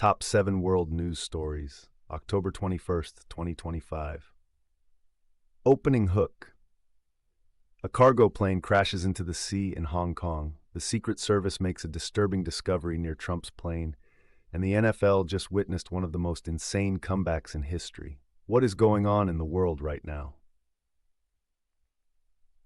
Top 7 World News Stories, October 21st, 2025. Opening hook. A cargo plane crashes into the sea in Hong Kong. The Secret Service makes a disturbing discovery near Trump's plane, and the NFL just witnessed one of the most insane comebacks in history. What is going on in the world right now?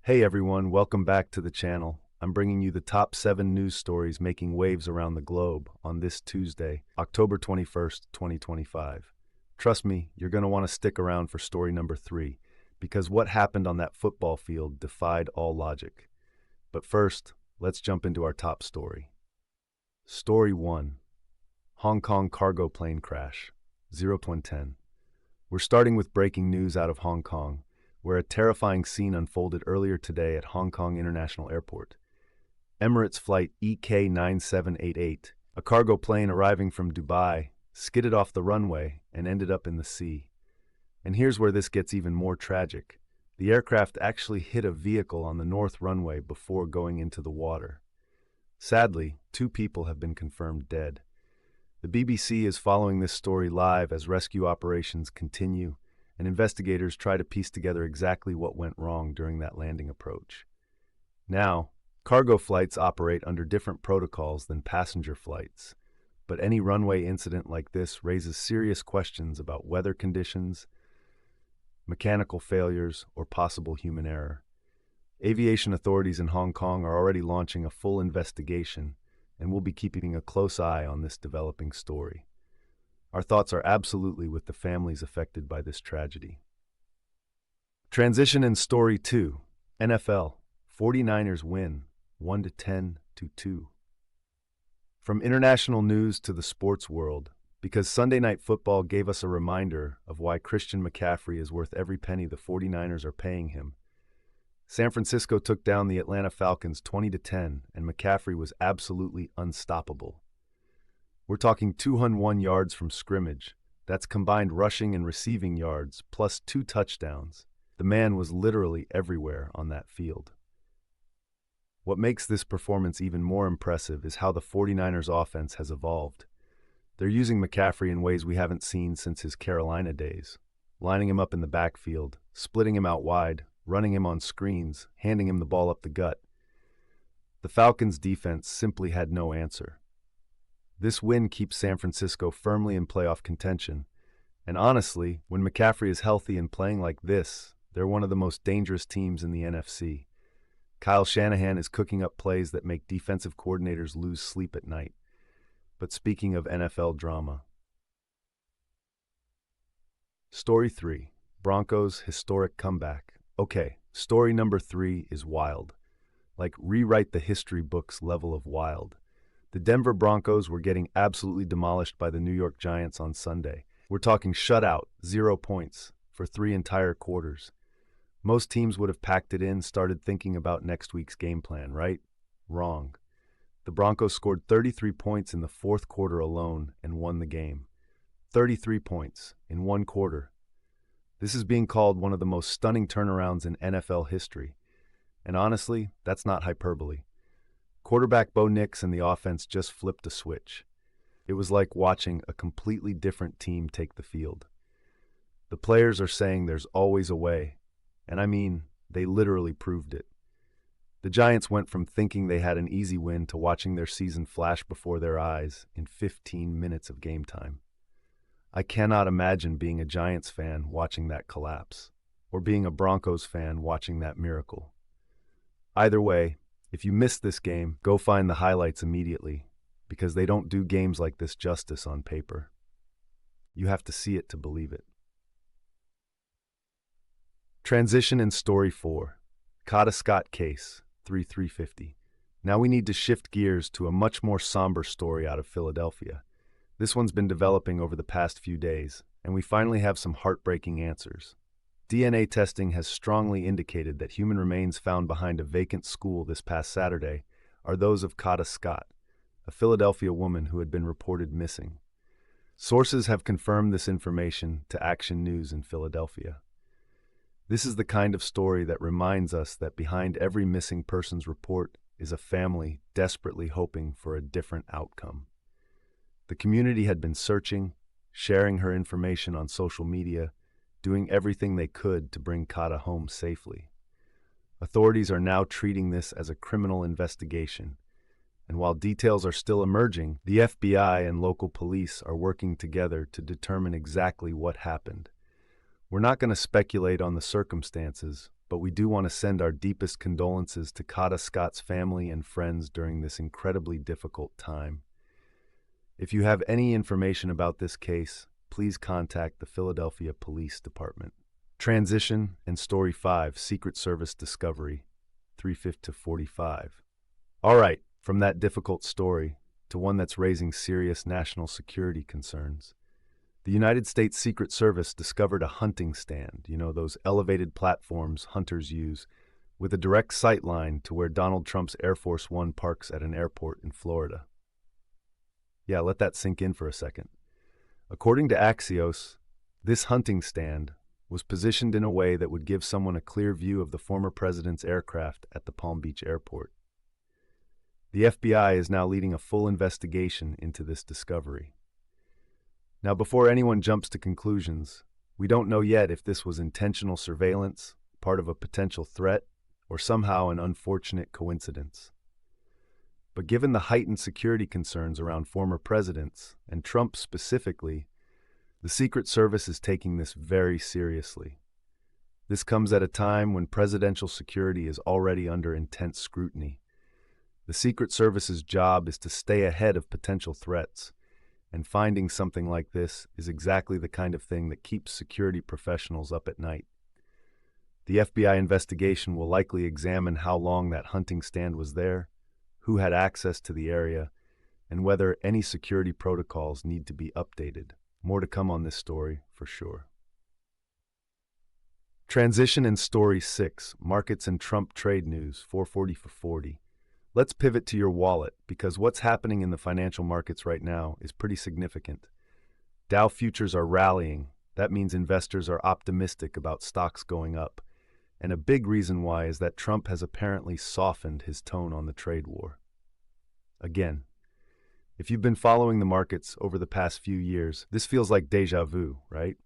Hey everyone, welcome back to the channel. I'm bringing you the top 7 news stories making waves around the globe on this Tuesday, October 21st, 2025. Trust me, you're going to want to stick around for story number 3, because what happened on that football field defied all logic. But first, let's jump into our top story. Story 1. Hong Kong cargo plane crash, 0 to 10. We're starting with breaking news out of Hong Kong, where a terrifying scene unfolded earlier today at Hong Kong International Airport. Emirates flight EK9788, a cargo plane arriving from Dubai, skidded off the runway and ended up in the sea. And here's where this gets even more tragic. The aircraft actually hit a vehicle on the north runway before going into the water. Sadly, 2 people have been confirmed dead. The BBC is following this story live as rescue operations continue, and investigators try to piece together exactly what went wrong during that landing approach. Now, cargo flights operate under different protocols than passenger flights, but any runway incident like this raises serious questions about weather conditions, mechanical failures, or possible human error. Aviation authorities in Hong Kong are already launching a full investigation, and we'll be keeping a close eye on this developing story. Our thoughts are absolutely with the families affected by this tragedy. Transition in Story 2. NFL. 49ers win, 1-10 to 2. From international news to the sports world, because Sunday Night Football gave us a reminder of why Christian McCaffrey is worth every penny the 49ers are paying him. San Francisco took down the Atlanta Falcons 20-10, and McCaffrey was absolutely unstoppable. We're talking 201 yards from scrimmage. That's combined rushing and receiving yards, plus 2 touchdowns. The man was literally everywhere on that field. What makes this performance even more impressive is how the 49ers offense has evolved. They're using McCaffrey in ways we haven't seen since his Carolina days, lining him up in the backfield, splitting him out wide, running him on screens, handing him the ball up the gut. The Falcons' defense simply had no answer. This win keeps San Francisco firmly in playoff contention, and honestly, when McCaffrey is healthy and playing like this, they're one of the most dangerous teams in the NFC. Kyle Shanahan is cooking up plays that make defensive coordinators lose sleep at night. But speaking of NFL drama. Story 3. Broncos' historic comeback. Okay, story number 3 is wild. Like rewrite the history books level of wild. The Denver Broncos were getting absolutely demolished by the New York Giants on Sunday. We're talking shutout, 0 points, for 3 entire quarters. Most teams would have packed it in, started thinking about next week's game plan, right? Wrong. The Broncos scored 33 points in the 4th quarter alone and won the game. 33 points in 1 quarter. This is being called one of the most stunning turnarounds in NFL history. And honestly, that's not hyperbole. Quarterback Bo Nix and the offense just flipped a switch. It was like watching a completely different team take the field. The players are saying there's always a way. And I mean, they literally proved it. The Giants went from thinking they had an easy win to watching their season flash before their eyes in 15 minutes of game time. I cannot imagine being a Giants fan watching that collapse, or being a Broncos fan watching that miracle. Either way, if you missed this game, go find the highlights immediately, because they don't do games like this justice on paper. You have to see it to believe it. Transition in Story 4. Kada Scott case, 3-350. Now we need to shift gears to a much more somber story out of Philadelphia. This one's been developing over the past few days, and we finally have some heartbreaking answers. DNA testing has strongly indicated that human remains found behind a vacant school this past Saturday are those of Kada Scott, a Philadelphia woman who had been reported missing. Sources have confirmed this information to Action News in Philadelphia. This is the kind of story that reminds us that behind every missing persons report is a family desperately hoping for a different outcome. The community had been searching, sharing her information on social media, doing everything they could to bring Kada home safely. Authorities are now treating this as a criminal investigation, and while details are still emerging, the FBI and local police are working together to determine exactly what happened. We're not going to speculate on the circumstances, but we do want to send our deepest condolences to Kada Scott's family and friends during this incredibly difficult time. If you have any information about this case, please contact the Philadelphia Police Department. Transition and Story 5, Secret Service Discovery, 3/5 to 45. All right, from that difficult story to one that's raising serious national security concerns. The United States Secret Service discovered a hunting stand, those elevated platforms hunters use, with a direct sight line to where Donald Trump's Air Force One parks at an airport in Florida. Yeah, let that sink in for a second. According to Axios, this hunting stand was positioned in a way that would give someone a clear view of the former president's aircraft at the Palm Beach airport. The FBI is now leading a full investigation into this discovery. Now, before anyone jumps to conclusions, we don't know yet if this was intentional surveillance, part of a potential threat, or somehow an unfortunate coincidence. But given the heightened security concerns around former presidents, and Trump specifically, the Secret Service is taking this very seriously. This comes at a time when presidential security is already under intense scrutiny. The Secret Service's job is to stay ahead of potential threats, and finding something like this is exactly the kind of thing that keeps security professionals up at night. The FBI investigation will likely examine how long that hunting stand was there, who had access to the area, and whether any security protocols need to be updated. More to come on this story, for sure. Transition and Story 6, Markets and Trump Trade News, 440 for 40. Let's pivot to your wallet, because what's happening in the financial markets right now is pretty significant. Dow futures are rallying. That means investors are optimistic about stocks going up. And a big reason why is that Trump has apparently softened his tone on the trade war. Again, if you've been following the markets over the past few years, this feels like déjà vu, right?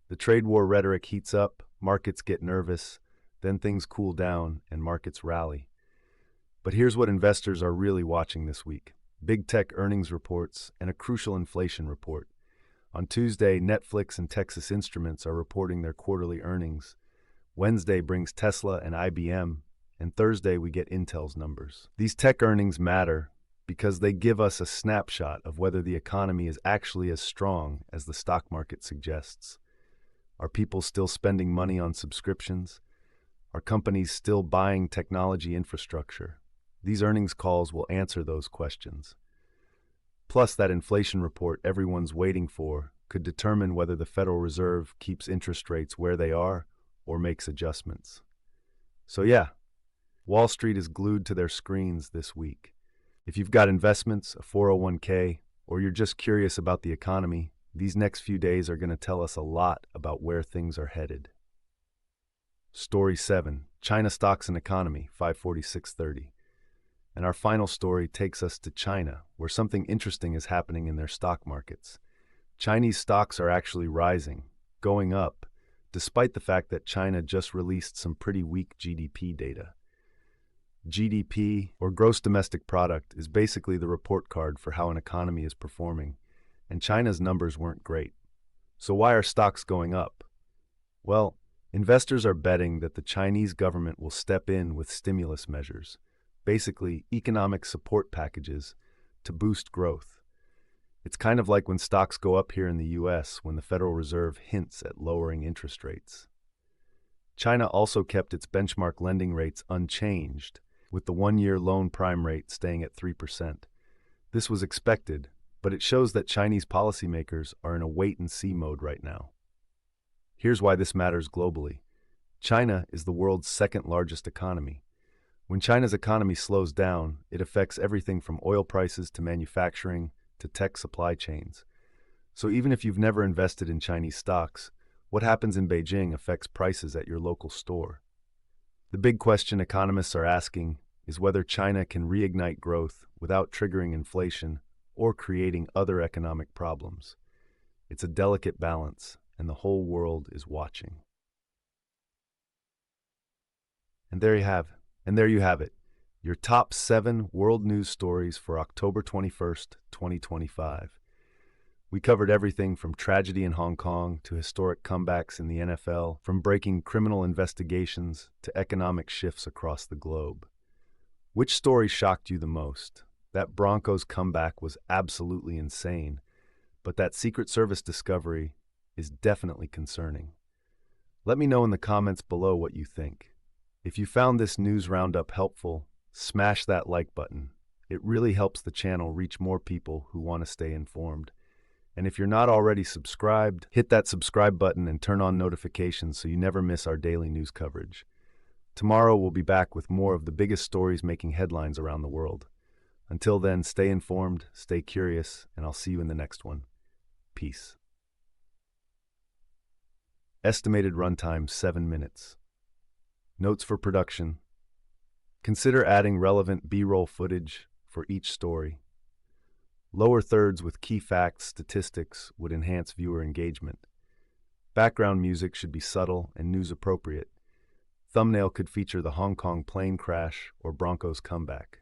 The trade war rhetoric heats up, markets get nervous, then things cool down and markets rally. But here's what investors are really watching this week: big tech earnings reports and a crucial inflation report. On Tuesday, Netflix and Texas Instruments are reporting their quarterly earnings. Wednesday brings Tesla and IBM, and Thursday we get Intel's numbers. These tech earnings matter because they give us a snapshot of whether the economy is actually as strong as the stock market suggests. Are people still spending money on subscriptions? Are companies still buying technology infrastructure? These earnings calls will answer those questions. Plus, that inflation report everyone's waiting for could determine whether the Federal Reserve keeps interest rates where they are or makes adjustments. So yeah, Wall Street is glued to their screens this week. If you've got investments, a 401k, or you're just curious about the economy, these next few days are going to tell us a lot about where things are headed. Story 7, China Stocks and Economy, 546.30. And our final story takes us to China, where something interesting is happening in their stock markets. Chinese stocks are actually rising, going up, despite the fact that China just released some pretty weak GDP data. GDP, or gross domestic product, is basically the report card for how an economy is performing, and China's numbers weren't great. So why are stocks going up? Well, investors are betting that the Chinese government will step in with stimulus measures, basically economic support packages, to boost growth. It's kind of like when stocks go up here in the US when the Federal Reserve hints at lowering interest rates. China also kept its benchmark lending rates unchanged, with the one-year loan prime rate staying at 3%. This was expected, but it shows that Chinese policymakers are in a wait-and-see mode right now. Here's why this matters globally. China is the world's second-largest economy. When China's economy slows down, it affects everything from oil prices to manufacturing to tech supply chains. So even if you've never invested in Chinese stocks, what happens in Beijing affects prices at your local store. The big question economists are asking is whether China can reignite growth without triggering inflation, or creating other economic problems. It's a delicate balance, and the whole world is watching. And there you have, and there you have it, your top 7 world news stories for October 21st, 2025. We covered everything from tragedy in Hong Kong to historic comebacks in the NFL, from breaking criminal investigations to economic shifts across the globe. Which story shocked you the most? That Broncos comeback was absolutely insane, but that Secret Service discovery is definitely concerning. Let me know in the comments below what you think. If you found this news roundup helpful, smash that like button. It really helps the channel reach more people who want to stay informed. And if you're not already subscribed, hit that subscribe button and turn on notifications so you never miss our daily news coverage. Tomorrow we'll be back with more of the biggest stories making headlines around the world. Until then, stay informed, stay curious, and I'll see you in the next one. Peace. Estimated runtime 7 minutes. Notes for production. Consider adding relevant B-roll footage for each story. Lower thirds with key facts, statistics would enhance viewer engagement. Background music should be subtle and news appropriate. Thumbnail could feature the Hong Kong plane crash or Broncos comeback.